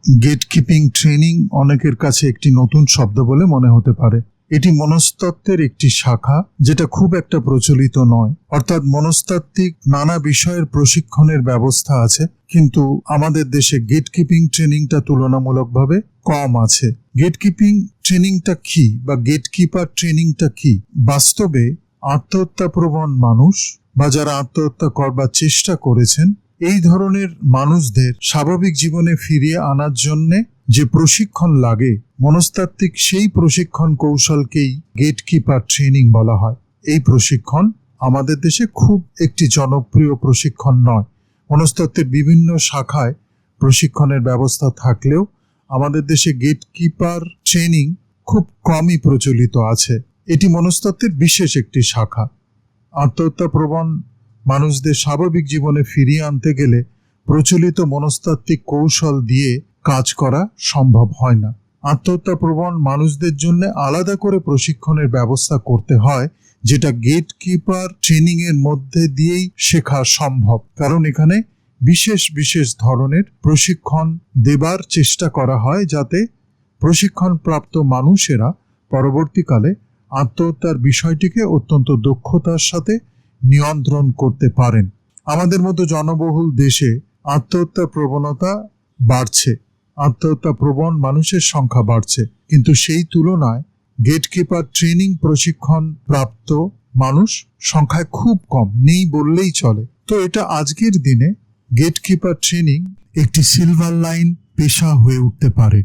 গেটকিপিং training অনেকের কাছে একটি নতুন শব্দ বলে মনে হতে পারে। এটি মনস্তত্ত্বের একটি শাখা, যেটা খুব একটা প্রচলিত নয়। অর্থাৎ মনস্তাত্ত্বিক নানা বিষয়ের প্রশিক্ষণের ব্যবস্থা আছে, কিন্তু আমাদের দেশে গেটকিপিং ট্রেনিংটা তুলনামূলকভাবে কম আছে। গেটকিপিং ট্রেনিংটা কি বা গেটকিপার ট্রেনিংটা কি? বাস্তবে আত্মহত্যাপ্রবণ মানুষ বা যারা আত্মহত্যা করবার চেষ্টা করেছেন, এই ধরনের মানুষদের স্বাভাবিক জীবনে ফিরিয়ে আনার জন্যে যে প্রশিক্ষণ লাগে, মনস্তাত্ত্বিক সেই প্রশিক্ষণ কৌশলকেই গেটকিপার ট্রেনিং বলা হয়। এই প্রশিক্ষণ আমাদের দেশে খুব একটি জনপ্রিয় প্রশিক্ষণ নয়। মনস্তাত্ত্বের বিভিন্ন শাখায় প্রশিক্ষণের ব্যবস্থা থাকলেও আমাদের দেশে গেটকিপার ট্রেনিং খুব কমই প্রচলিত আছে। এটি মনস্তাত্ত্বের বিশেষ একটি শাখা। আত্মহত্যাপ্রবণ মানুষদের স্বাভাবিক জীবনে ফিরিয়ে আনতে গেলে প্রচলিত মনস্তাত্ত্বিক কৌশল দিয়ে কাজ করা সম্ভব হয় না। আত্মহত্যাপ্রবণ মানুষদের জন্য আলাদা করে প্রশিক্ষণের ব্যবস্থা করতে হয়, যেটা গেটকিপার ট্রেনিং এর মধ্যে দিয়েই শেখা সম্ভব। কারণ এখানে বিশেষ বিশেষ ধরনের প্রশিক্ষণ দেবার চেষ্টা করা হয়, যাতে প্রশিক্ষণপ্রাপ্ত মানুষেরা পরবর্তীকালে আত্মহত্যার বিষয়টিকে অত্যন্ত দক্ষতার সাথে নিয়ন্ত্রণ করতে পারেন। আমাদের মতো জনবহুল দেশে আত্মহত্যা প্রবণতা বাড়ছে, আত্মহত্যা প্রবণ মানুষের সংখ্যা বাড়ছে, কিন্তু সেই তুলনায় গেটকিপার ট্রেনিং প্রশিক্ষণ প্রাপ্ত মানুষ সংখ্যায় খুব কম, নেই বললেই চলে। তো এটা আজকের দিনে গেটকিপার ট্রেনিং একটি সিলভার লাইন পেশা হয়ে উঠতে পারে।